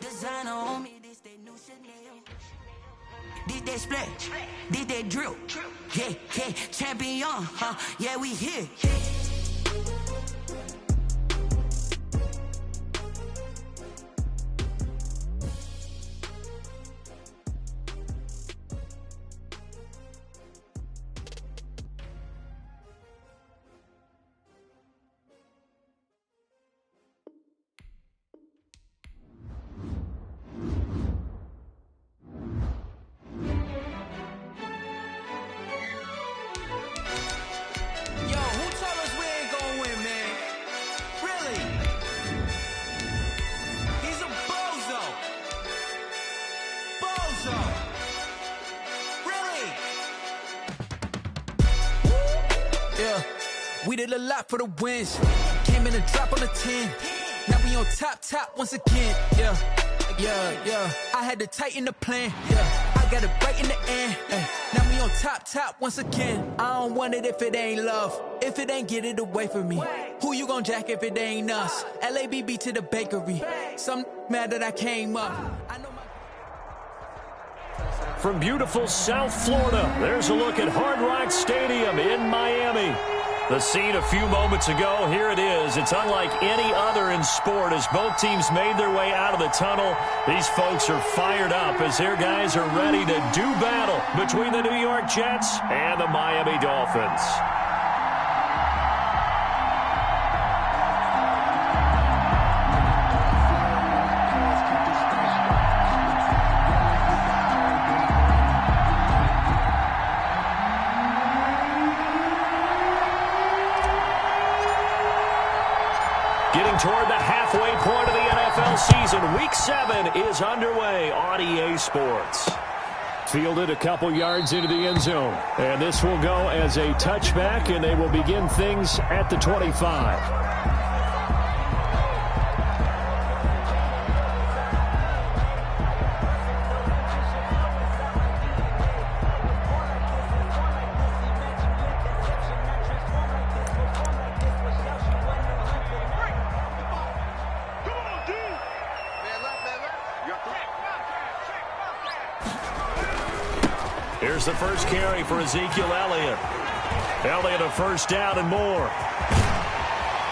Designer on me, this that new Chanel. This that splash, this that drill. Yeah, yeah, champion, yeah, we here. We did a lot for the wins. Came in a drop on the 10. Now we on top once again. Yeah. I had to tighten the plan. Yeah, I got it right in the end. Now we on top once again. I don't want it if it ain't love. If it ain't, get it away from me. Who you gon' jack if it ain't us? LABB to the bakery. Some mad that I came up. I know From beautiful South Florida, there's a look at Hard Rock Stadium in Miami. The scene a few moments ago, here it is. It's unlike any other in sport as both teams made their way out of the tunnel. These folks are fired up as their guys are ready to do battle between the New York Jets and the Miami Dolphins. Toward the halfway point of the NFL season. Week 7 is underway on EA Sports. Fielded a couple yards into the end zone. And this will go as a touchback, and they will begin things at the 25. Here's the first carry for Ezekiel Elliott. Elliott a first down and more.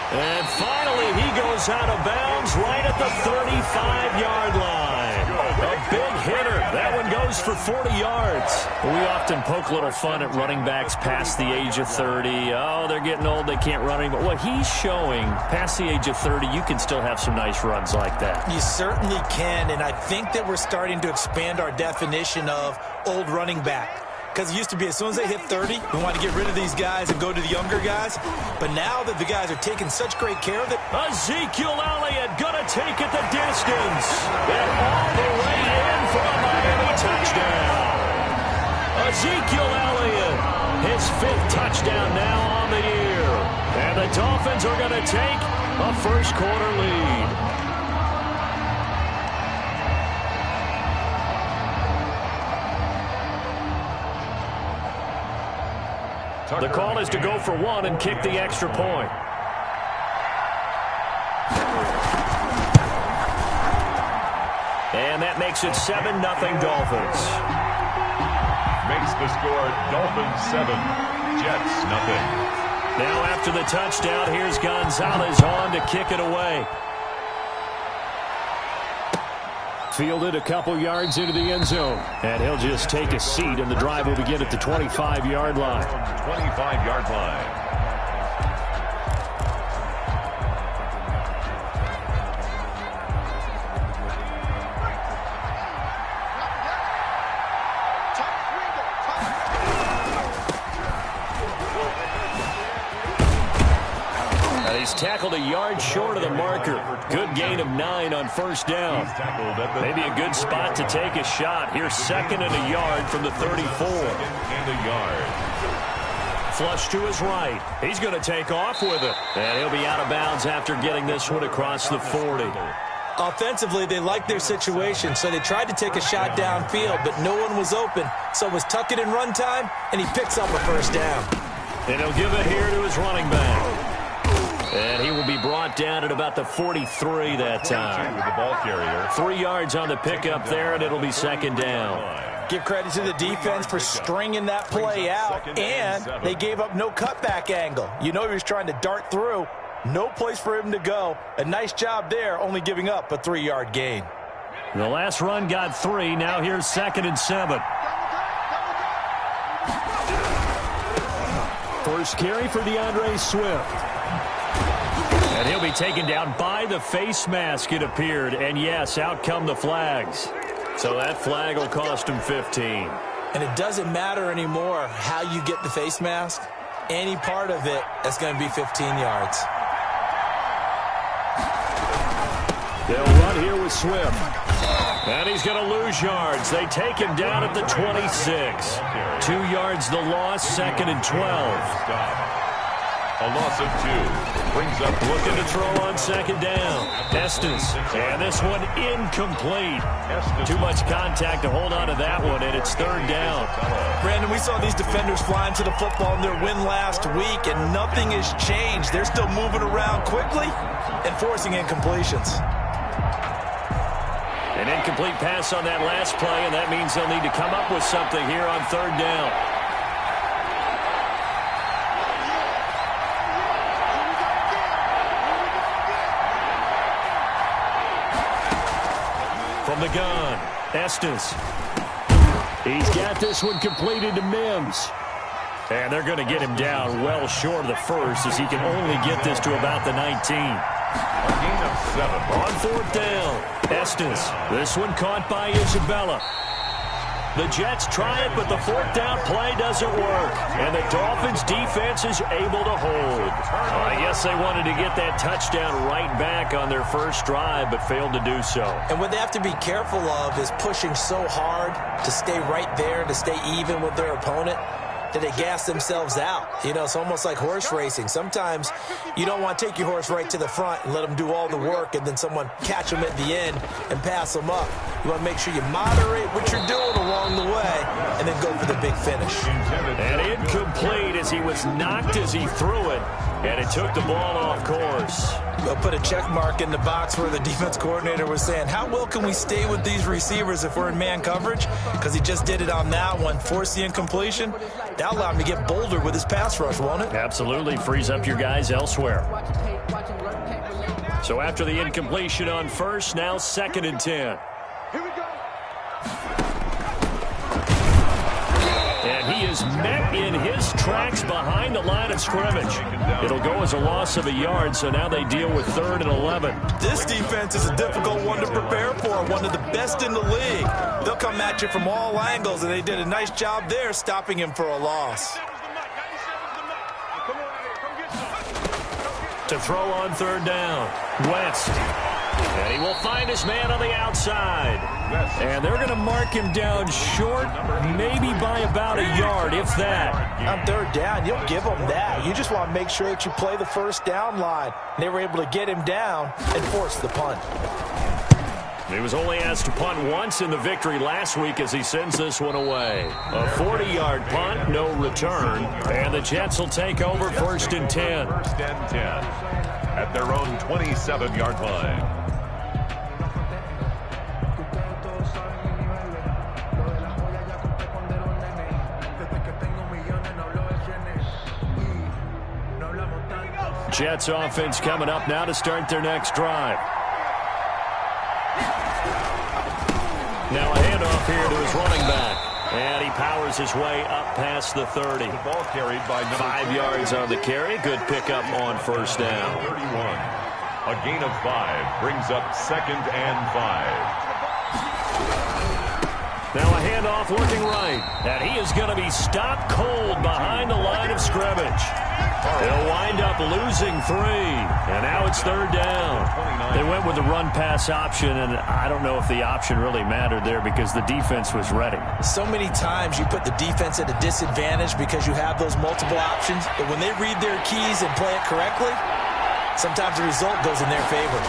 And finally, he goes out of bounds right at the 35-yard line. A big hitter. That one goes for 40 yards. We often poke a little fun at running backs past the age of 30. Oh, they're getting old. They can't run anymore. Well, he's showing past the age of 30, you can still have some nice runs like that. You certainly can, and I think that we're starting to expand our definition of old running back. Because it used to be as soon as they hit 30, we want to get rid of these guys and go to the younger guys. But now that the guys are taking such great care of it. Ezekiel Elliott going to take it the distance. And all the way in for a Miami touchdown. Ezekiel Elliott, his 5th touchdown now on the year. And the Dolphins are going to take a first-quarter lead. The call is to go for one and kick the extra point. And that makes it 7-0 Dolphins. Makes the score Dolphins 7, Jets nothing. Now after the touchdown, here's Gonzalez on to kick it away. Fielded a couple yards into the end zone. And he'll just take a seat, and the drive will begin at the 25-yard line. 25-yard line. He's tackled a yard short of the marker. Good gain of 9 on first down. Maybe a good spot to take a shot. Here's 2nd and a yard from the 34. 2nd and a yard. Flush to his right. He's going to take off with it. And he'll be out of bounds after getting this one across the 40. Offensively, they liked their situation, so they tried to take a shot downfield, but no one was open. So it was tuck it in run time, and he picks up a first down. And he'll give it here to his running back. And he will be brought down at about the 43 that time. With the ball carrier. 3 yards on the pickup there, and it'll be second down. Give credit to the defense for stringing that play out, and they gave up no cutback angle. You know he was trying to dart through. No place for him to go. A nice job there, only giving up a 3-yard gain. The last run got 3. Now here's 2nd and 7. First carry for DeAndre Swift. And he'll be taken down by the face mask, it appeared. And yes, out come the flags. So that flag will cost him 15. And it doesn't matter anymore how you get the face mask. Any part of it, that's going to be 15 yards. They'll run here with Swift. And he's going to lose yards. They take him down at the 26. 2 yards the loss, 2nd and 12. A loss of 2. Brings up looking to throw on 2nd down. Estes. And this one incomplete. Too much contact to hold on to that one, and it's 3rd down. Brandon, we saw these defenders flying to the football in their win last week, and nothing has changed. They're still moving around quickly and forcing incompletions. An incomplete pass on that last play, and that means they'll need to come up with something here on 3rd down. From the gun, Estes. He's got this one completed to Mims. And they're going to get him down well short of the first, as he can only get this to about the 19. a gain of 7. On 4th down, Estes. This one caught by Isabella. The Jets try it, but the 4th down play doesn't work. And the Dolphins' defense is able to hold. I guess they wanted to get that touchdown right back on their first drive, but failed to do so. And what they have to be careful of is pushing so hard to stay right there, to stay even with their opponent, that they gas themselves out. You know, it's almost like horse racing. Sometimes you don't want to take your horse right to the front and let them do all the work, and then someone catch them at the end and pass them up. You want to make sure you moderate what you're doing along the way and then go for the big finish. And incomplete as he was knocked as he threw it, and it took the ball off course. They'll put a check mark in the box where the defense coordinator was saying, how well can we stay with these receivers if we're in man coverage? Because he just did it on that one, forced the incompletion. That'll allow him to get bolder with his pass rush, won't it? Absolutely. Frees up your guys elsewhere. So after the incompletion on first, now 2nd and 10. And he is met in his tracks behind the line of scrimmage. It'll go as a loss of a yard, so now they deal with 3rd and 11. This defense is a difficult one to prepare for, one of the best in the league. They'll come at you from all angles, and they did a nice job there stopping him for a loss. To throw on 3rd down, West. And he will find his man on the outside. And they're going to mark him down short, maybe by about a yard, if that. On 3rd down, you'll give them that. You just want to make sure that you play the 1st down line. They were able to get him down and force the punt. He was only asked to punt once in the victory last week as he sends this one away. A 40-yard punt, no return. And the Jets will take over 1st and 10. 1st and 10 at their own 27-yard line. Jets offense coming up now to start their next drive. Now a handoff here to his running back. And he powers his way up past the 30. The ball carried by 5 yards on the carry. Good pickup on 1st down. 31. A gain of 5 brings up 2nd and 5. Now a handoff looking right. And he is going to be stopped cold behind the line of scrimmage. They'll wind up losing 3. And now it's 3rd down. They went with the run-pass option, and I don't know if the option really mattered there because the defense was ready. So many times you put the defense at a disadvantage because you have those multiple options. But when they read their keys and play it correctly, sometimes the result goes in their favor.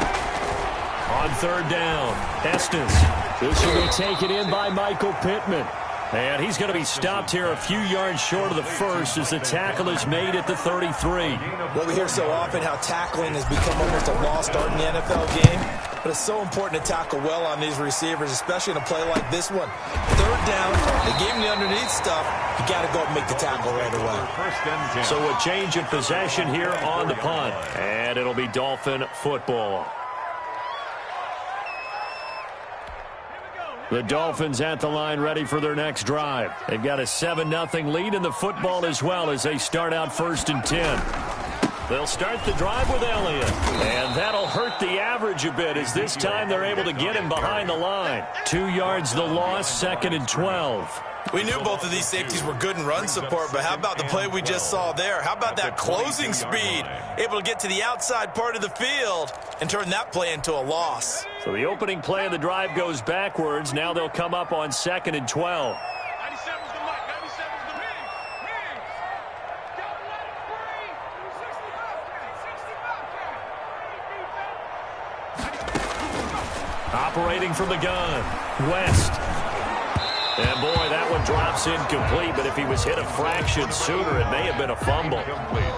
On 3rd down, Estes. This will be taken in by Michael Pittman. And he's going to be stopped here a few yards short of the first as the tackle is made at the 33. Well, we hear so often how tackling has become almost a lost art in the NFL game, but it's so important to tackle well on these receivers, especially in a play like this one. Third down, they gave him the underneath stuff. You got to go and make the tackle right away. So a change of possession here on the punt, and it'll be Dolphin football. The Dolphins at the line ready for their next drive. They've got a 7-0 lead in the football as well as they start out 1st and 10. They'll start the drive with Elliott. And that'll hurt the average a bit as this time they're able to get him behind the line. 2 yards the loss, 2nd and 12. We knew both of these safeties were good in run support, but how about the play we just saw there? How about that closing speed? Able to get to the outside part of the field and turn that play into a loss. So the opening play of the drive goes backwards. Now they'll come up on 2nd and 12. Operating from the gun, West. And, boy, that one drops incomplete, but if he was hit a fraction sooner, it may have been a fumble.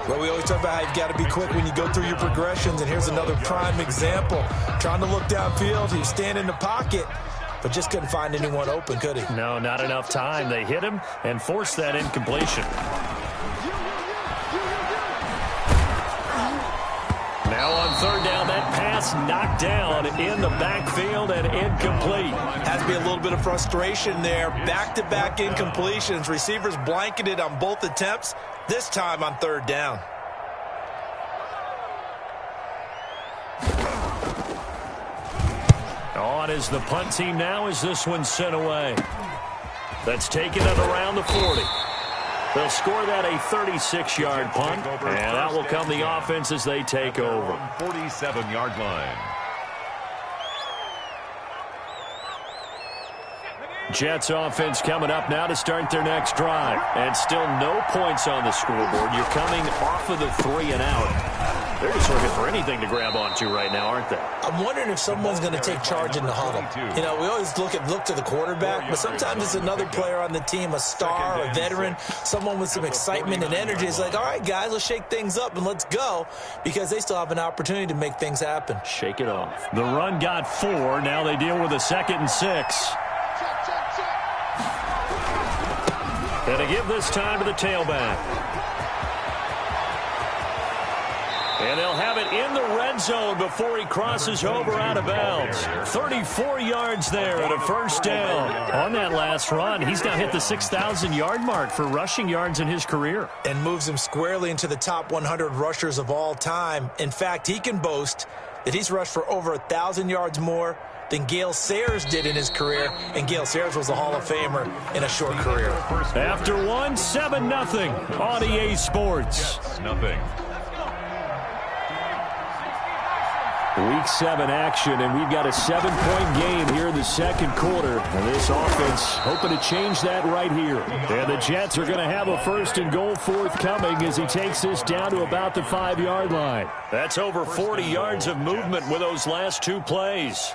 Well, we always talk about how you've got to be quick when you go through your progressions, and here's another prime example. Trying to look downfield, he was standing in the pocket, but just couldn't find anyone open, could he? No, not enough time. They hit him and forced that incompletion. Now on 3rd down, that pass knocked down in the backfield and incomplete. Has to be a little bit of frustration there. Back-to-back incompletions. Receivers blanketed on both attempts, this time on 3rd down. On is the punt team now as this one's sent away. That's taken at around the 40. They'll score that a 36-yard punt, and out will come the offense as they take over. 47-yard line. Jets offense coming up now to start their next drive. And still no points on the scoreboard. You're coming off of the 3 and out. They're just looking for anything to grab onto right now, aren't they? I'm wondering if someone's going to take charge in the huddle. You know, we always look to the quarterback, but sometimes it's another player on the team, a star, a veteran, someone with some excitement and energy. It's like, all right, guys, let's shake things up and let's go, because they still have an opportunity to make things happen. Shake it off. The run got 4. Now they deal with a 2nd and 6. And to give this time to the tailback. And they'll have it in the red zone before he crosses over out of bounds. 34 yards there and a 1st down. On that last run, he's now hit the 6,000-yard mark for rushing yards in his career. And moves him squarely into the top 100 rushers of all time. In fact, he can boast that he's rushed for over 1,000 yards more than Gale Sayers did in his career, and Gale Sayers was a Hall of Famer in a short career. After 7-0 on EA Sports. Nothing. Week 7 action, and we've got a 7-point game here in the 2nd quarter. And this offense hoping to change that right here. And the Jets are going to have a 1st and goal forthcoming as he takes this down to about the 5-yard line. That's over 40 yards of movement with those last 2 plays.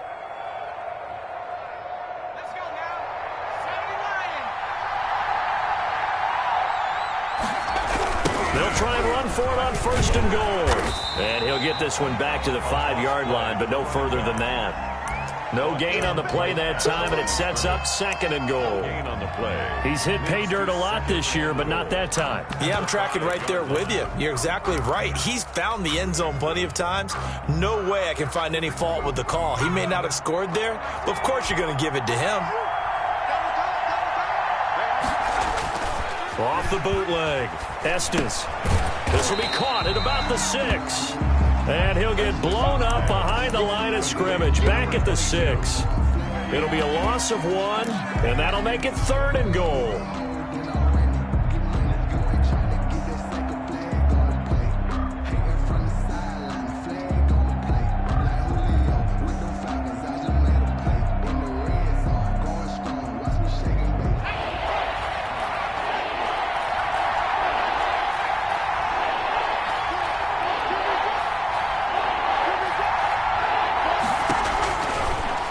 They'll try and run for it on 1st and goal. And he'll get this one back to the 5-yard line, but no further than that. No gain on the play that time, and it sets up 2nd and goal. Gain on the play. He's hit pay dirt a lot this year, but not that time. Yeah, I'm tracking right there with you. You're exactly right. He's found the end zone plenty of times. No way I can find any fault with the call. He may not have scored there, but of course you're going to give it to him. Off the bootleg, Estes. This will be caught at about the 6. And he'll get blown up behind the line of scrimmage, back at the 6. It'll be a loss of 1, and that'll make it 3rd and goal.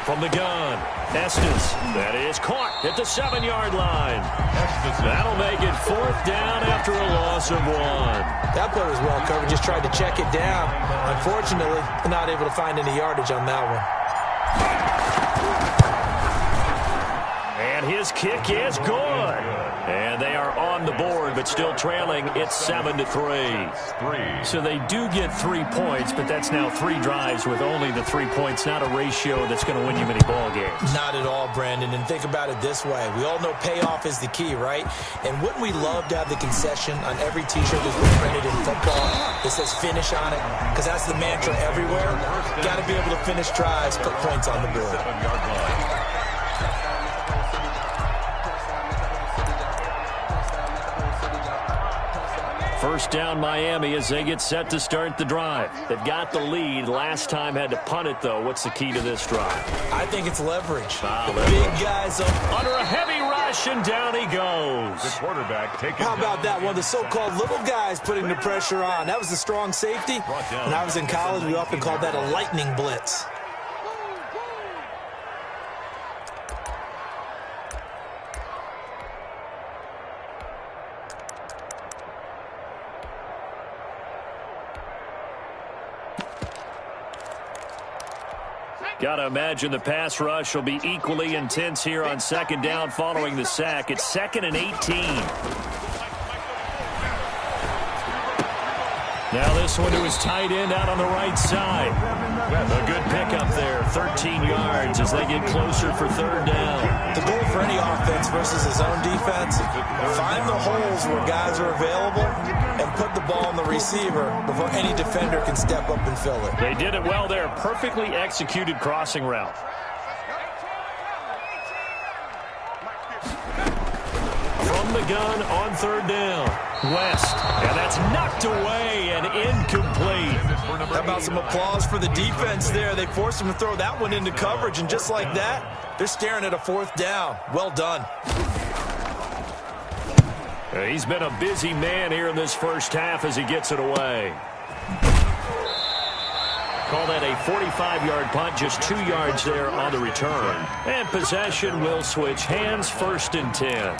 From the gun. Estes, that is caught at the 7-yard line. That'll make it 4th down after a loss of 1. That play was well covered. Just tried to check it down. Unfortunately, not able to find any yardage on that one. And his kick is good. And they are on the board, but still trailing. It's 7-3. So they do get 3 points, but that's now 3 drives with only the 3 points. Not a ratio that's going to win you many ball games. Not at all, Brandon. And think about it this way. We all know payoff is the key, right? And wouldn't we love to have the concession on every T-shirt that's been printed in football that says finish on it? Because that's the mantra everywhere. Got to be able to finish drives, put points on the board. First down Miami as they get set to start the drive. They've got the lead. Last time had to punt it, though. What's the key to this drive? I think it's leverage. Leverage. Big guys up under a heavy rush, and down he goes. The quarterback taking. How about that? One of the so-called little guys putting the pressure on. That was the strong safety. When I was in college, we often called that a lightning blitz. Got to imagine the pass rush will be equally intense here on 2nd down following the sack. It's 2nd and 18. Now this one to his tight end out on the right side. A good pickup there, 13 yards as they get closer for 3rd down. The goal for any offense versus his own defense, find the holes where guys are available and put the ball on the receiver before any defender can step up and fill it. They did it well there. Perfectly executed crossing route. From the gun on 3rd down. West. And that's knocked away and incomplete. How about some applause for the defense there? They forced him to throw that one into coverage, and just like that, they're staring at a 4th down. Well done. He's been a busy man here in this first half as he gets it away. Call that a 45-yard punt, just 2 yards there on the return. And possession will switch hands, 1st and 10.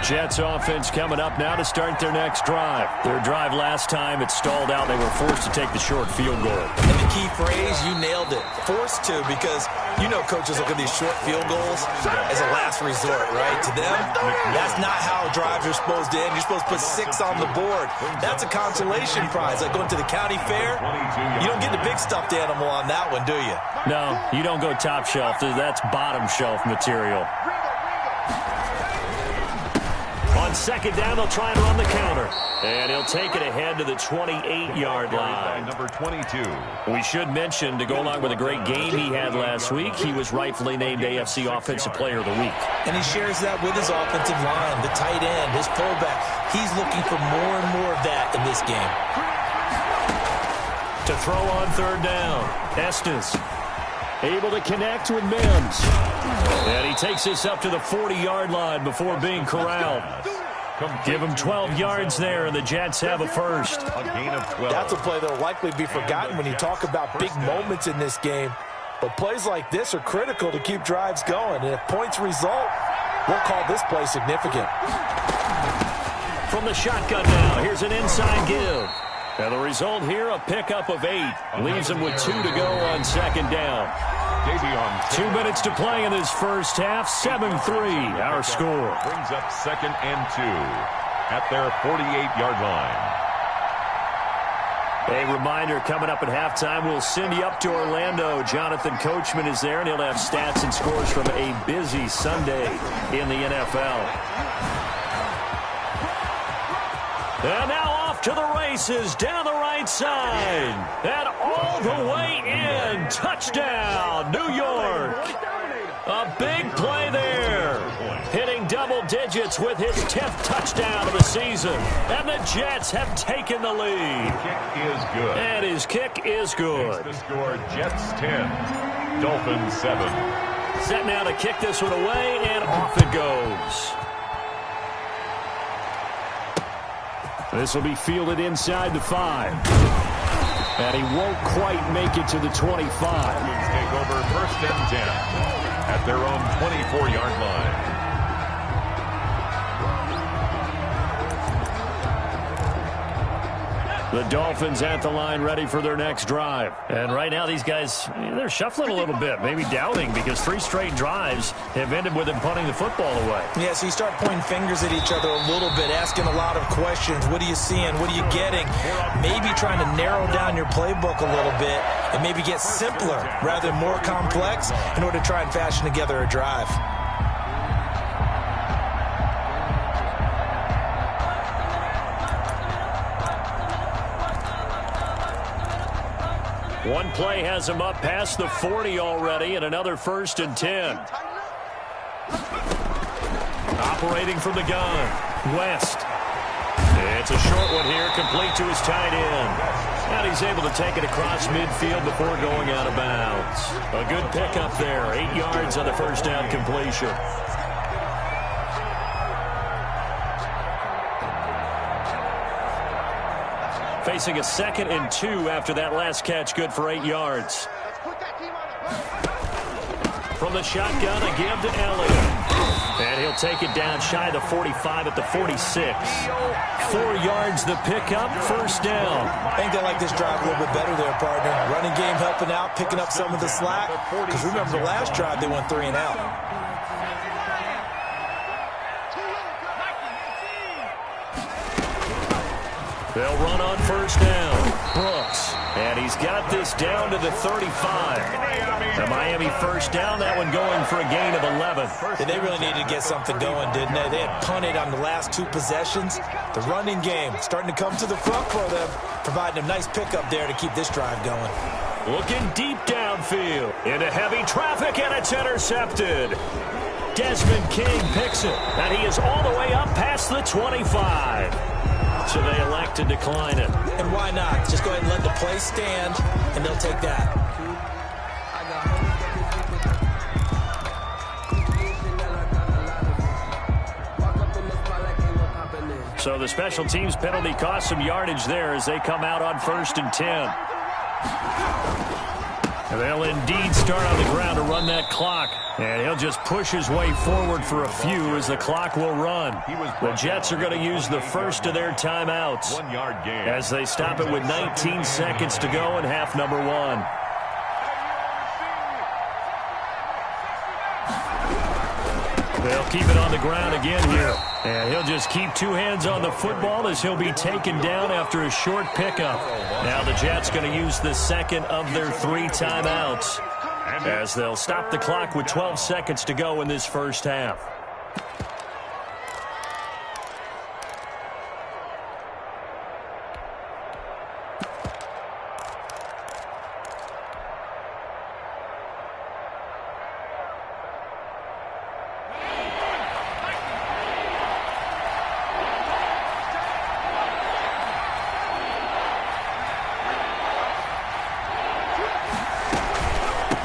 Jets offense coming up now to start their next drive. Their drive last time, it stalled out. They were forced to take the short field goal. And the key phrase, you nailed it. Forced to, because you know coaches look at these short field goals as a last resort, right? To them, that's not how drives are supposed to end. You're supposed to put 6 on the board. That's a consolation prize. Like going to the county fair, you don't get the big stuffed animal on that one, do you? No, you don't go top shelf. That's bottom shelf material. On 2nd down, they'll try and run the counter. And he'll take it ahead to the 28-yard line. Number 22. We should mention, to go along with a great game he had last week, he was rightfully named AFC Offensive Player of the Week. And he shares that with his offensive line, the tight end, his fullback. He's looking for more and more of that in this game. To throw on 3rd down, Estes able to connect with Mims. And he takes this up to the 40-yard line before being corralled. Give him 12 yards there, and the Jets have a first. A gain of 12. That's a play that will likely be forgotten when you talk about big moments in this game. But plays like this are critical to keep drives going. And if points result, we'll call this play significant. From the shotgun now, here's an inside give. And the result here, a pickup of 8. Leaves them with 2 to go on 2nd down. 2 minutes to play in this first half. 7-3, our score. Brings up 2nd and 2 at their 48-yard line. A reminder, coming up at halftime, we'll send you up to Orlando. Jonathan Coachman is there, and he'll have stats and scores from a busy Sunday in the NFL. And now off to the races, down the right side. And all the way in. Touchdown, New York. A big play there. Hitting double digits with his 10th touchdown of the season. And the Jets have taken the lead. Kick is good. And his kick is good. Makes the score Jets 10, Dolphins 7. Set now to kick this one away, and off it goes. This will be fielded inside the 5. And he won't quite make it to the 25. Take over 1st and 10 at their own 24-yard line. The Dolphins at the line ready for their next drive. And right now these guys, they're shuffling a little bit, maybe doubting, because 3 straight drives have ended with them punting the football away. Yeah, so you start pointing fingers at each other a little bit, asking a lot of questions. What are you seeing? What are you getting? Maybe trying to narrow down your playbook a little bit and maybe get simpler rather than more complex in order to try and fashion together a drive. One play has him up past the 40 already, and another 1st and 10. Operating from the gun, West. It's a short one here, complete to his tight end. And he's able to take it across midfield before going out of bounds. A good pickup there, 8 yards on the first down completion. Facing a 2nd and 2 after that last catch, good for 8 yards. From the shotgun, a give to Elliott. And he'll take it down shy of the 45 at the 46. 4 yards the pickup, 1st down. I think they like this drive a little bit better there, partner. Running game helping out, picking up some of the slack. Because remember the last drive, they went 3 and out. They'll run on 1st down. Brooks. And he's got this down to the 35. The Miami 1st down, that one going for a gain of 11. And they really needed to get something going, didn't they? They had punted on the last 2 possessions. The running game starting to come to the front for them, providing a nice pickup there to keep this drive going. Looking deep downfield into heavy traffic, and it's intercepted. Desmond King picks it, and he is all the way up past the 25. So they elect to decline it. And why not? Just go ahead and let the play stand, and they'll take that. So the special teams penalty cost some yardage there as they come out on 1st and 10. And they'll indeed start on the ground to run that clock. And he'll just push his way forward for a few as the clock will run. The Jets are going to use the first of their timeouts 1 yard gain as they stop it with 19 seconds to go in half number 1. They'll keep it on the ground again here. And he'll just keep 2 hands on the football as he'll be taken down after a short pickup. Now the Jets going to use the second of their 3 timeouts as they'll stop the clock with 12 seconds to go in this first half.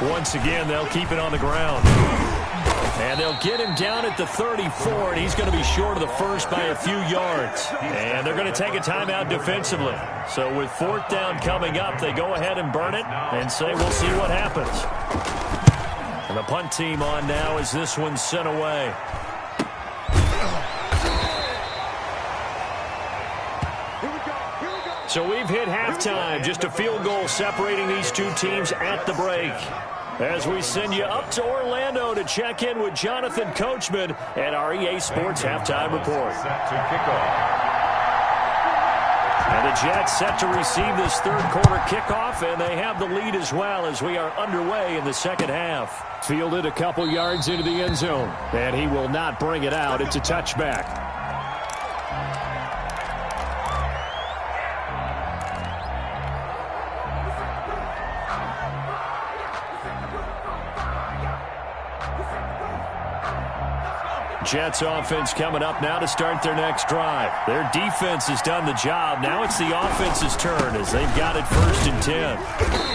Once again, they'll keep it on the ground. And they'll get him down at the 34, and he's going to be short of the first by a few yards. And they're going to take a timeout defensively. So with 4th down coming up, they go ahead and burn it and say we'll see what happens. And the punt team on now as this one's sent away. So we've hit halftime, just a field goal separating these 2 teams at the break. As we send you up to Orlando to check in with Jonathan Coachman at our EA Sports Halftime Report. set to kick off. And the Jets set to receive this 3rd quarter kickoff, and they have the lead as well as we are underway in the second half. Fielded a couple yards into the end zone, and he will not bring it out. It's a touchback. Jets offense coming up now to start their next drive. Their defense has done the job. Now it's the offense's turn as they've got it 1st and 10.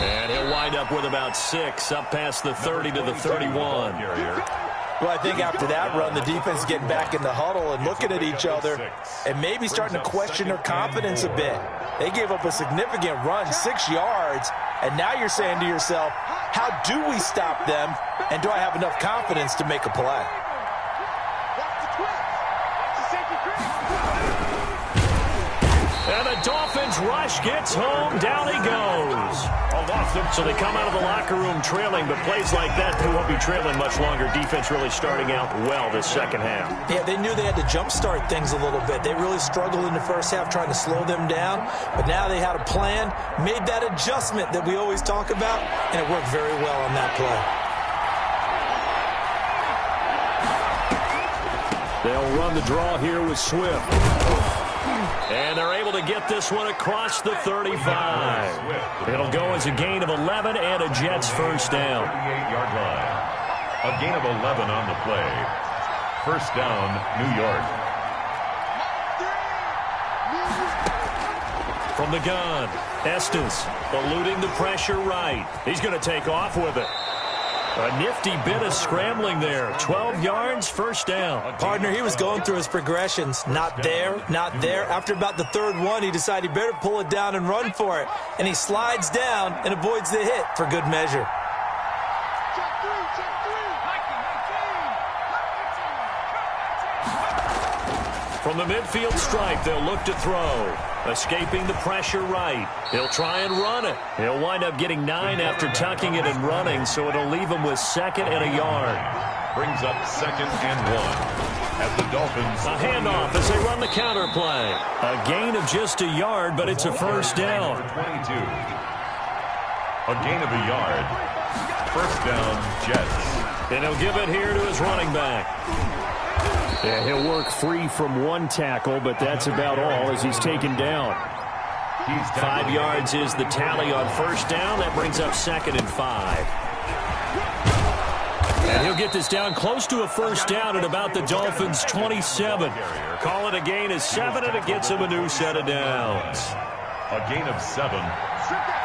And he'll wind up with about 6 up past the 30 to the 31. Well, I think after that run, the defense is getting back in the huddle and looking at each other and maybe starting to question their confidence a bit. They gave up a significant run, 6 yards, and now you're saying to yourself, how do we stop them, and do I have enough confidence to make a play? And the Dolphins rush gets home. Down he goes. So they come out of the locker room trailing, but plays like that, they won't be trailing much longer. Defense really starting out well this second half. Yeah, they knew they had to jumpstart things a little bit. They really struggled in the first half trying to slow them down, but now they had a plan, made that adjustment that we always talk about, and it worked very well on that play. They'll run the draw here with Swift. And they're able to get this one across the 35. It'll go as a gain of 11 and a Jets first down. 38-yard line. A gain of 11 on the play. First down, New York. From the gun, Estes eluding the pressure right. He's going to take off with it. A nifty bit of scrambling there. 12 yards, first down. Partner, he was going through his progressions. Not there, not there. After about the third one, he decided he better pull it down and run for it. And he slides down and avoids the hit for good measure. From the midfield stripe, they'll look to throw. Escaping the pressure right. He'll try and run it. He'll wind up getting 9 after tucking it and running, so it'll leave him with 2nd and a yard. Brings up 2nd and 1. As the Dolphins... A handoff as they run the counter play. A gain of just a yard, but it's a first down. 22. A gain of a yard. First down, Jets. And he'll give it here to his running back. Yeah, he'll work free from one tackle, but that's about all as he's taken down. 5 yards is the tally on first down. That brings up 2nd and 5. And he'll get this down close to a first down at about the Dolphins' 27. Call it a gain of 7, and it gets him a new set of downs. A gain of 7.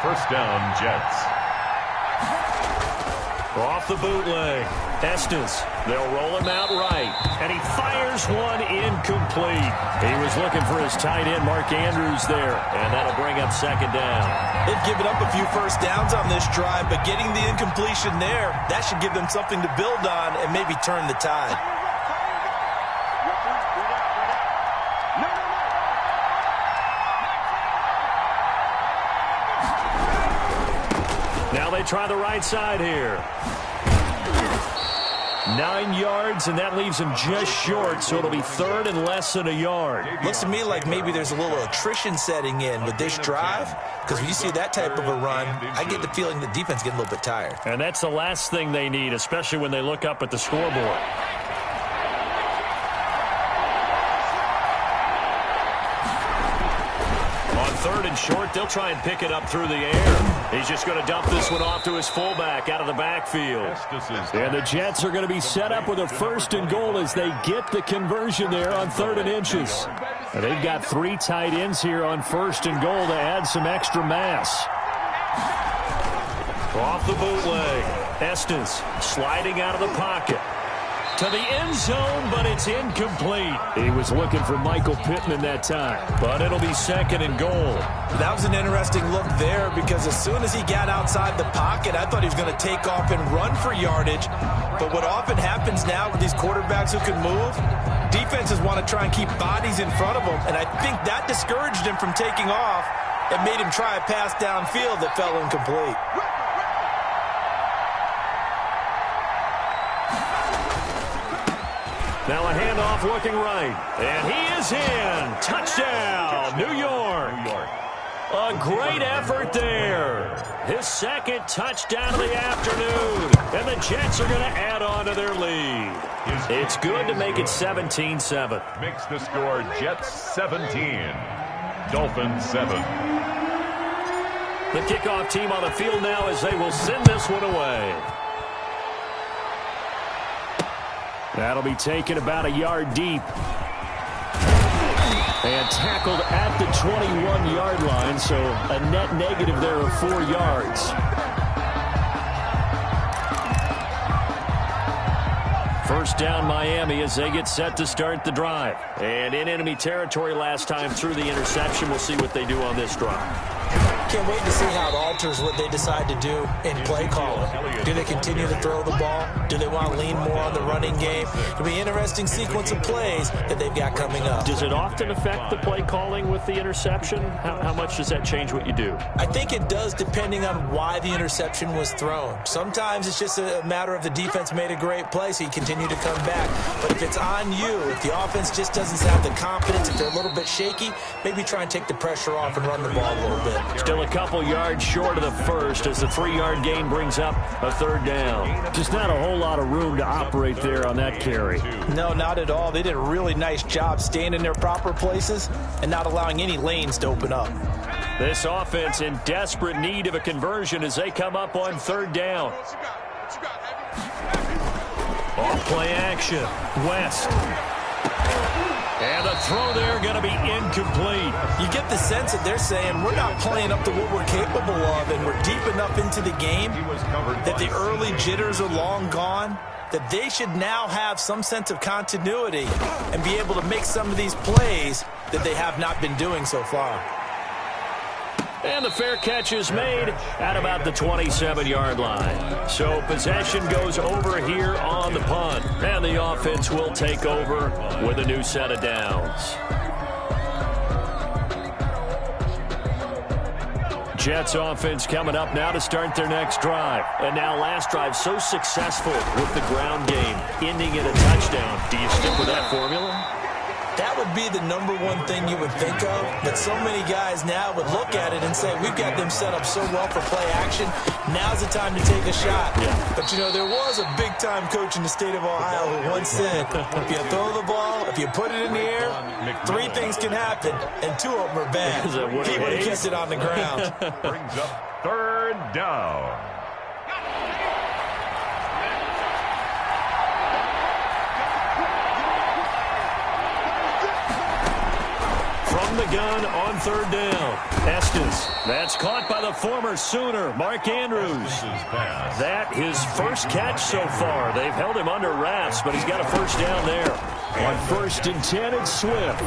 First down, Jets. Off the bootleg. Estes. They'll roll him out right. And he fires one incomplete. He was looking for his tight end, Mark Andrews, there. And that'll bring up 2nd down. They've given up a few first downs on this drive, but getting the incompletion there, that should give them something to build on and maybe turn the tide. Now they try the right side here. 9 yards, and that leaves him just short, so it'll be 3rd and less than a yard. Looks to me like maybe there's a little attrition setting in with this drive, because when you see that type of a run, I get the feeling the defense getting a little bit tired. And that's the last thing they need, especially when they look up at the scoreboard. On 3rd and short, they'll try and pick it up through the air. He's just going to dump this one off to his fullback out of the backfield. And the Jets are going to be set up with a 1st and goal as they get the conversion there on 3rd and inches. And they've got 3 tight ends here on 1st and goal to add some extra mass. Off the bootleg. Estes sliding out of the pocket. To the end zone, but it's incomplete. He was looking for Michael Pittman that time, but it'll be 2nd and goal. That was an interesting look there because as soon as he got outside the pocket, I thought he was going to take off and run for yardage. But what often happens now with these quarterbacks who can move, defenses want to try and keep bodies in front of them, and I think that discouraged him from taking off and made him try a pass downfield that fell incomplete. Now a handoff looking right. And he is in. Touchdown, New York. A great effort there. His 2nd touchdown of the afternoon. And the Jets are going to add on to their lead. It's good to make it 17-7. Makes the score Jets 17. Dolphins 7. The kickoff team on the field now as they will send this one away. That'll be taken about a yard deep. And tackled at the 21-yard line, so a net negative there of 4 yards. First down Miami as they get set to start the drive. And in enemy territory last time through the interception. We'll see what they do on this drive. Can't wait to see how it alters what they decide to do in play calling. Do they continue to throw the ball? Do they want to lean more on the running game? It'll be an interesting sequence of plays that they've got coming up. Does it often affect the play calling with the interception? How much does that change what you do? I think it does depending on why the interception was thrown. Sometimes it's just a matter of the defense made a great play, so you continue to come back. But if it's on you, if the offense just doesn't have the confidence, if they're a little bit shaky, maybe try and take the pressure off and run the ball a little bit. Still a couple yards short of the first as the 3-yard gain brings up a third down. Just not a whole lot of room to operate there on that carry. No, not at all. They did a really nice job staying in their proper places and not allowing any lanes to open up. This offense in desperate need of a conversion as they come up on third down. Off play action. West. And the throw there going to be incomplete. You get the sense that they're saying we're not playing up to what we're capable of, and we're deep enough into the game that the early jitters are long gone, that they should now have some sense of continuity and be able to make some of these plays that they have not been doing so far. And the fair catch is made at about the 27-yard line. So possession goes over here on the punt. And the offense will take over with a new set of downs. Jets offense coming up now to start their next drive. And now last drive so successful with the ground game, ending in a touchdown. Do you stick with that formula? That would be the number one thing you would think of, but so many guys now would look at it and say, we've got them set up so well for play action, now's the time to take a shot. Yeah. But, you know, there was a big-time coach in the state of Ohio who once said, if you throw the ball, if you put it in the air, 3 things can happen, and 2 of them are bad. He would have kept it on the ground. Brings up third down. From the gun on third down. Estes. That's caught by the former Sooner, Mark Andrews. That his first catch so far. They've held him under wraps, but he's got a first down there. On 1st and 10, it's Swift.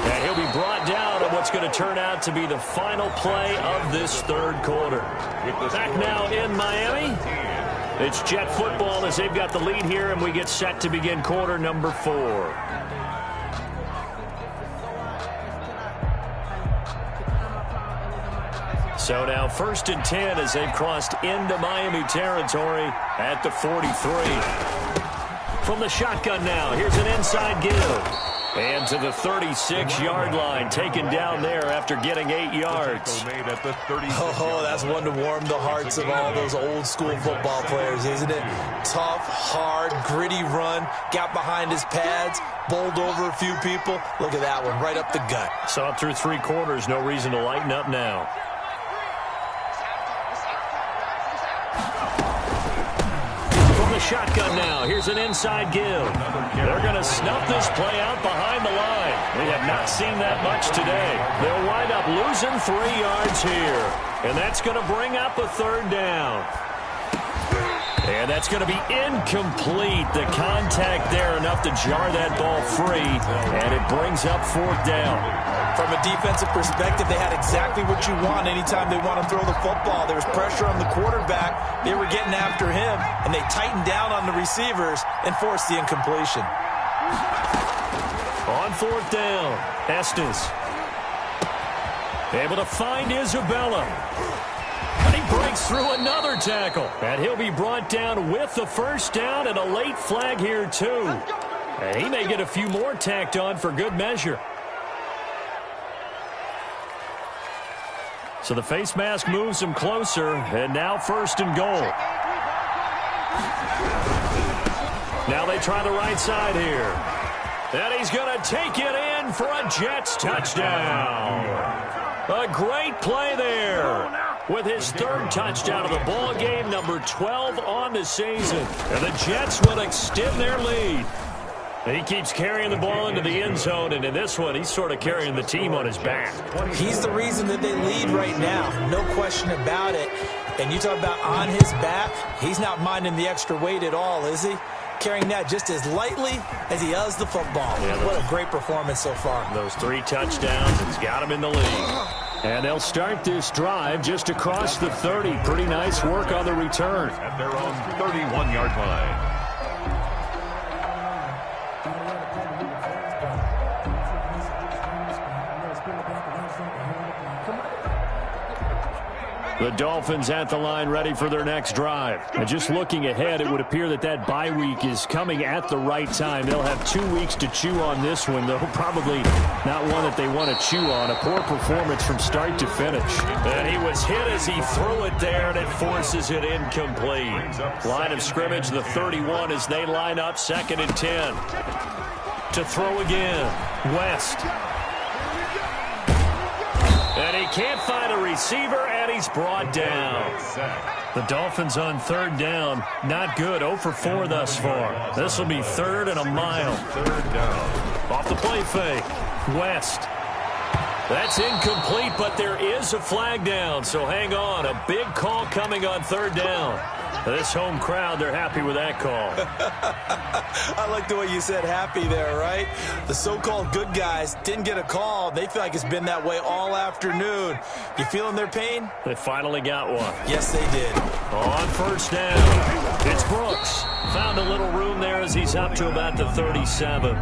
And he'll be brought down on what's going to turn out to be the final play of this third quarter. Back now in Miami. It's Jet football as they've got the lead here, and we get set to begin quarter number 4. So now 1st and 10 as they've crossed into Miami territory at the 43. From the shotgun now, here's an inside give. And to the 36-yard line, taken down there after getting 8 yards. Oh, that's one to warm the hearts of all those old-school football players, isn't it? Tough, hard, gritty run, got behind his pads, bowled over a few people. Look at that one, right up the gut. Saw it through 3 quarters, no reason to lighten up now. Shotgun now. Here's an inside give. They're going to snuff this play out behind the line. We have not seen that much today. They'll wind up losing 3 yards here. And that's going to bring up a third down. And that's going to be incomplete. The contact there enough to jar that ball free. And it brings up 4th down. From a defensive perspective, they had exactly what you want anytime they want to throw the football. There was pressure on the quarterback. They were getting after him, and they tightened down on the receivers and forced the incompletion. On 4th down, Estes. Able to find Isabella. And he breaks through another tackle. And he'll be brought down with the first down and a late flag here, too. And he may get a few more tacked on for good measure. So the face mask moves him closer, and now 1st and goal. Now they try the right side here. And he's going to take it in for a Jets touchdown. A great play there with his 3rd touchdown of the ball game, number 12 on the season. And the Jets will extend their lead. He keeps carrying the ball into the end zone, and in this one, he's sort of carrying the team on his back. He's the reason that they lead right now, no question about it. And you talk about on his back, he's not minding the extra weight at all, is he? Carrying that just as lightly as he does the football. Yeah, what a great performance so far. Those 3 touchdowns has got him in the league. And they'll start this drive just across the 30. Pretty nice work on the return. At their own 31-yard line. The Dolphins at the line ready for their next drive. And just looking ahead, it would appear that that bye week is coming at the right time. They'll have 2 weeks to chew on this one, though probably not one that they want to chew on. A poor performance from start to finish. And he was hit as he threw it there, and it forces it incomplete. Line of scrimmage, the 31, as they line up 2nd and 10. To throw again, West. And he can't find a receiver, and he's brought down. The Dolphins on 3rd down. Not good. 0 for 4 thus far. This will be 3rd and a mile. 3rd down. Off the play fake. West. That's incomplete, but there is a flag down, so hang on. A big call coming on 3rd down. This home crowd, they're happy with that call. I like the way you said happy there, right? The so-called good guys didn't get a call. They feel like it's been that way all afternoon. You feeling their pain? They finally got one. Yes, they did. On 1st down, it's Brooks. Found a little room there as he's up to about the 37.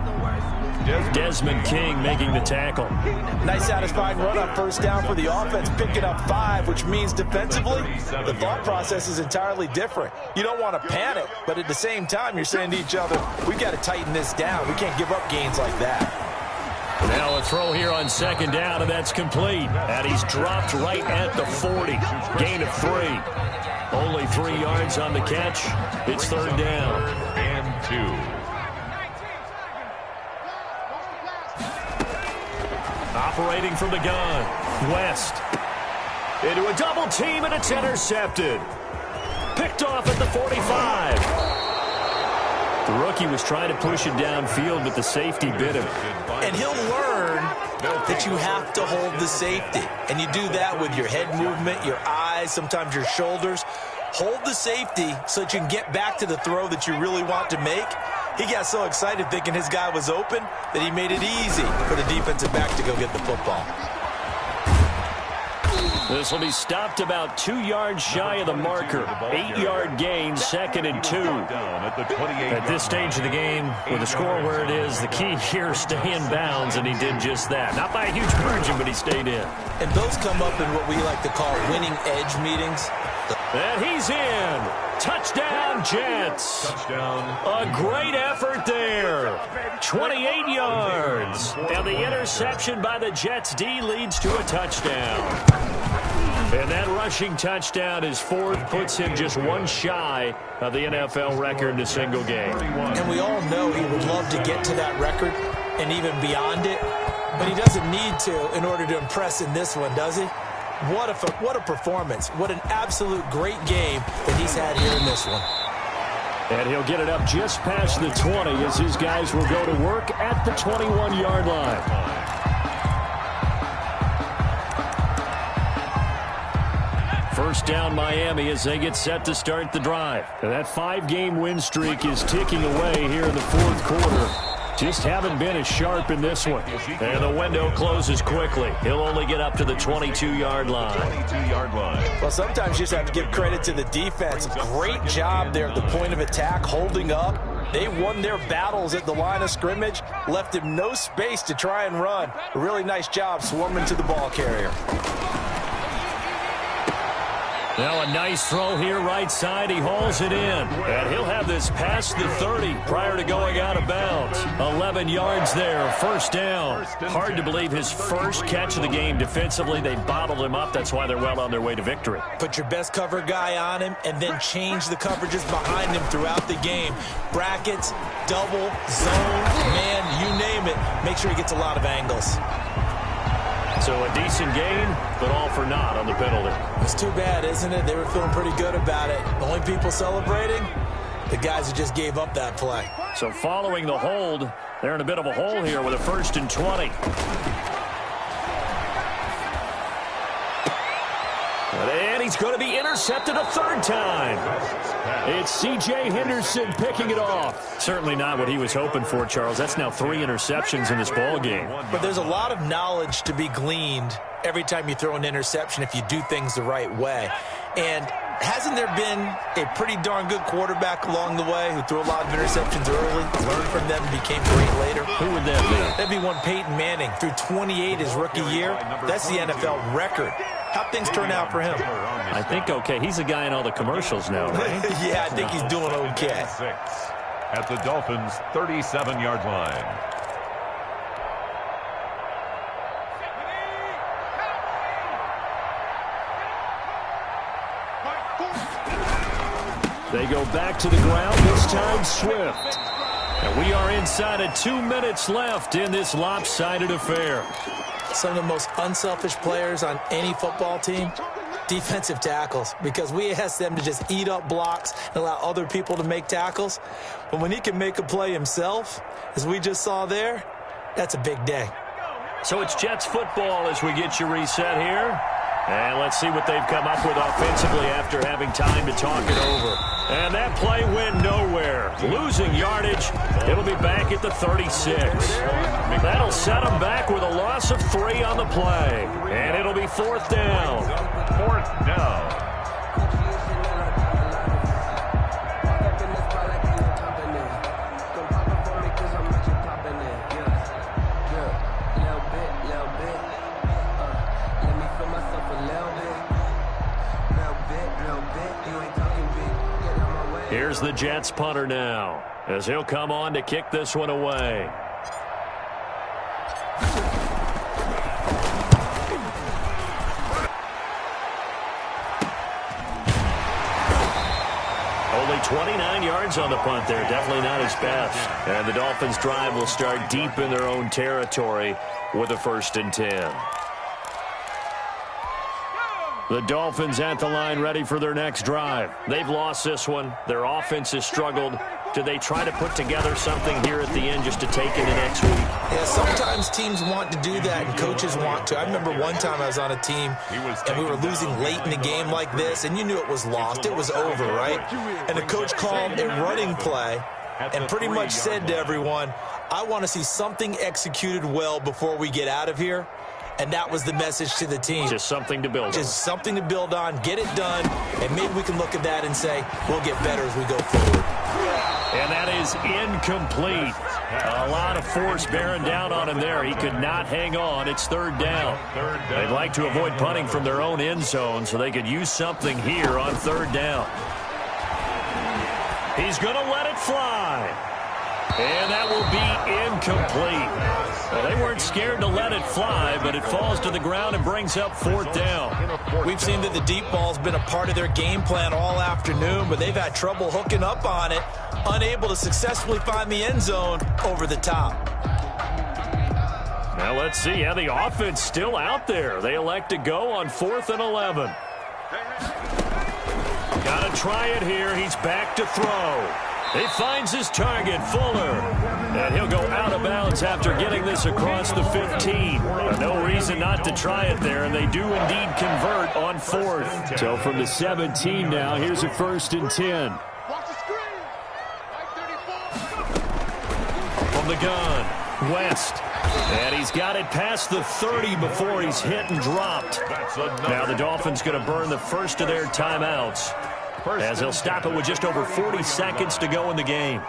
Desmond King making the tackle. Nice satisfying run on 1st down for the offense, picking up 5, which means defensively, the thought process is entirely different. You don't want to panic, but at the same time, you're saying to each other, we've got to tighten this down. We can't give up gains like that. Now a throw here on 2nd down, and that's complete. And he's dropped right at the 40. Gain of 3. Only 3 yards on the catch. It's 3rd down. And 2. Operating from the gun, West. Into a double team, and it's intercepted. Picked off at the 45. The rookie was trying to push it downfield, but the safety bit him. And he'll learn that you have to hold the safety. And you do that with your head movement, your eyes, sometimes your shoulders. Hold the safety so that you can get back to the throw that you really want to make. He got so excited thinking his guy was open that he made it easy for the defensive back to go get the football. This will be stopped about 2 yards shy of the marker. 8-yard gain, 2nd and 2. At this stage of the game, with the score where it is, the key here is stay in bounds, and he did just that. Not by a huge margin, but he stayed in. And those come up in what we like to call winning edge meetings. And he's in. Touchdown, Jets. Touchdown. A great effort there. 28 yards. And the interception by the Jets D leads to a touchdown. And that rushing touchdown is 4th, puts him just 1 shy of the NFL record in a single game. And we all know he would love to get to that record and even beyond it, but he doesn't need to in order to impress in this one, does he? What a performance. What an absolute great game that he's had here in this one. And he'll get it up just past the 20 as his guys will go to work at the 21-yard line. First down, Miami, as they get set to start the drive. And that 5-game win streak is ticking away here in the 4th quarter. Just haven't been as sharp in this one. And the window closes quickly. He'll only get up to the 22-yard line. 22-yard line. Well, sometimes you just have to give credit to the defense. Great job there at the point of attack, holding up. They won their battles at the line of scrimmage, left him no space to try and run. A really nice job swarming to the ball carrier. Now a nice throw here right side. He hauls it in. And he'll have this past the 30 prior to going out of bounds. 11 yards there. First down. Hard to believe his first catch of the game defensively. They bottled him up. That's why they're well on their way to victory. Put your best cover guy on him and then change the coverages behind him throughout the game. Brackets, double, zone, man, you name it. Make sure he gets a lot of angles. So a decent gain, but all for naught on the penalty. It's too bad, isn't it? They were feeling pretty good about it. The only people celebrating, the guys who just gave up that play. So following the hold, they're in a bit of a hole here with a 1st and 20. And he's going to be intercepted a third time. It's C.J. Henderson picking it off. Certainly not what he was hoping for, Charles. That's now 3 interceptions in this ball game. But there's a lot of knowledge to be gleaned every time you throw an interception if you do things the right way. And hasn't there been a pretty darn good quarterback along the way who threw a lot of interceptions early, learned from them, and became great later? Who would that be? That'd be one Peyton Manning. Threw 28 his rookie year. That's the NFL record. How'd things turn out for him? I think okay. He's a guy in all the commercials now, right? Yeah, I think he's doing okay. At the Dolphins' 37-yard line. They go back to the ground, this time Swift. And we are inside of 2 minutes left in this lopsided affair. Some of the most unselfish players on any football team, defensive tackles, because we ask them to just eat up blocks and allow other people to make tackles. But when he can make a play himself, as we just saw there, that's a big day. So it's Jets football as we get you reset here. And let's see what they've come up with offensively after having time to talk it over. And that play went nowhere. Losing yardage. It'll be back at the 36. That'll set them back with a loss of 3 on the play. And it'll be 4th down. 4th down. Here's the Jets punter now, as he'll come on to kick this one away. Only 29 yards on the punt there. Definitely not his best. And the Dolphins' drive will start deep in their own territory with a 1st and 10. The Dolphins at the line ready for their next drive. They've lost this one. Their offense has struggled. Do they try to put together something here at the end just to take into next week? Yeah, sometimes teams want to do that and coaches want to. I remember one time I was on a team and we were losing late in a game like this, and you knew it was lost. It was over, right? And the coach called a running play and pretty much said to everyone, I want to see something executed well before we get out of here. And that was the message to the team. Just something to build on. Just something to build on, get it done, and maybe we can look at that and say, we'll get better as we go forward. And that is incomplete. A lot of force bearing down on him there. He could not hang on. It's 3rd down. They'd like to avoid punting from their own end zone so they could use something here on 3rd down. He's going to let it fly. And that will be incomplete. Well, they weren't scared to let it fly, but it falls to the ground and brings up 4th down. We've seen that the deep ball's been a part of their game plan all afternoon, but they've had trouble hooking up on it, unable to successfully find the end zone over the top. Now let's see. Yeah, the offense still out there. They elect to go on 4th and 11. Got to try it here. He's back to throw. He finds his target, Fuller. And he'll go out of bounds after getting this across the 15. No reason not to try it there, and they do indeed convert on 4th. So from the 17 now, here's a 1st and 10. From the gun, West. And he's got it past the 30 before he's hit and dropped. Now the Dolphins going to burn the first of their timeouts, as they'll stop it with just over 40 seconds to go in the game.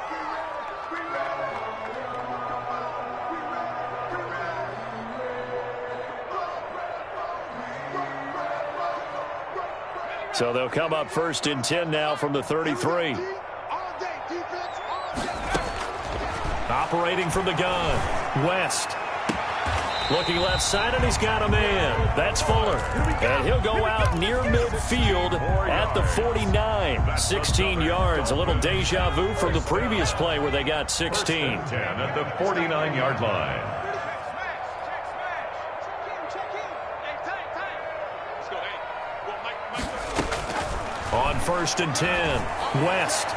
So they'll come up 1st and 10 now from the 33. Operating from the gun, West. Looking left side, and he's got a man. That's Fuller. And he'll go out near midfield at the 49. 16 yards. A little deja vu from the previous play where they got 16. 10 at the 49-yard line. On 1st and 10, West.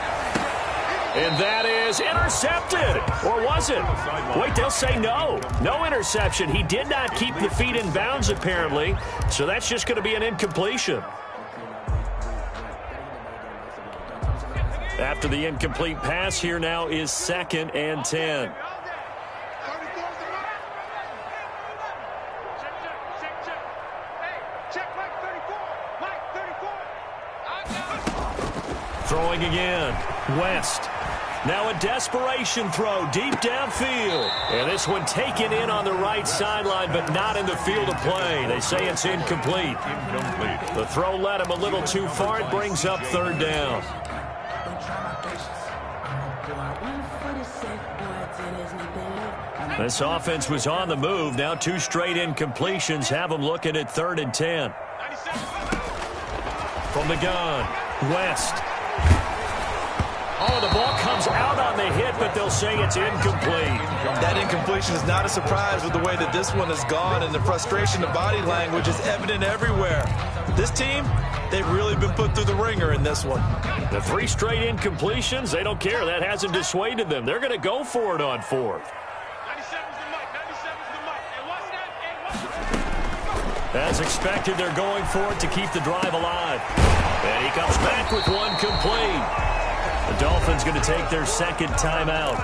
And that is intercepted. Or was it? Wait, they'll say no. No interception. He did not keep the feet in bounds, apparently. So that's just going to be an incompletion. After the incomplete pass, here now is 2nd and 10. Throwing again. West. Now a desperation throw deep downfield. And this one taken in on the right sideline, but not in the field of play. They say it's incomplete. The throw led him a little too far. It brings up 3rd down. This offense was on the move. Now 2 straight incompletions have them looking at 3rd and 10. From the gun, West. Oh, the ball comes out on the hit, but they'll say it's incomplete. That incompletion is not a surprise with the way that this one has gone, and the frustration of body language is evident everywhere. This team, they've really been put through the ringer in this one. The 3 straight incompletions, they don't care. That hasn't dissuaded them. They're going to go for it on 4th. As expected, they're going for it to keep the drive alive. And he comes back with one complete. The Dolphins going to take their 2nd timeout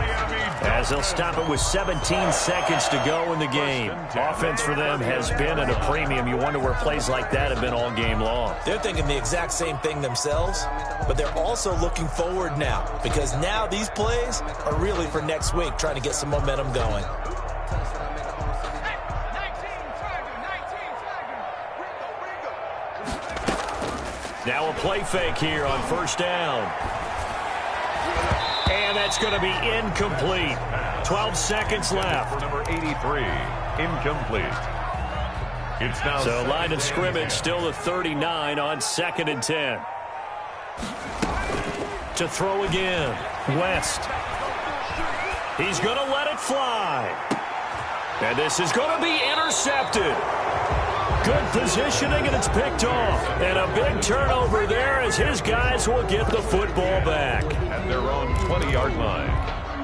as they'll stop it with 17 seconds to go in the game. Offense for them has been at a premium. You wonder where plays like that have been all game long. They're thinking the exact same thing themselves, but they're also looking forward now because now these plays are really for next week, trying to get some momentum going. Now a play fake here on 1st down. And that's going to be incomplete. 12 seconds left. Number 83, incomplete. It's now so line of scrimmage still the 39 on 2nd and 10. To throw again, West. He's going to let it fly. And this is going to be intercepted. Good positioning, and it's picked off. And a big turnover there as his guys will get the football back. At their own 20-yard line.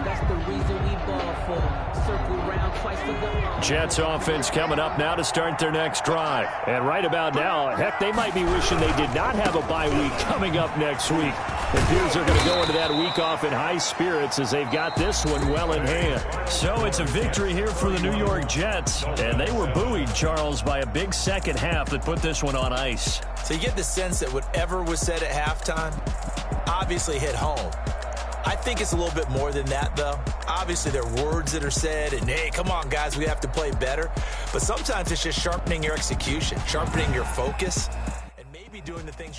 That's the reason we ball for. Circle round twice for the Jets offense coming up now to start their next drive. And right about now, heck, they might be wishing they did not have a bye week coming up next week. It appears they're going to go into that week off in high spirits as they've got this one well in hand. So it's a victory here for the New York Jets. And they were buoyed, Charles, by a big second half that put this one on ice. So you get the sense that whatever was said at halftime obviously hit home. I think it's a little bit more than that, though. Obviously, there are words that are said, and, hey, come on, guys, we have to play better. But sometimes it's just sharpening your execution, sharpening your focus, and maybe doing the things you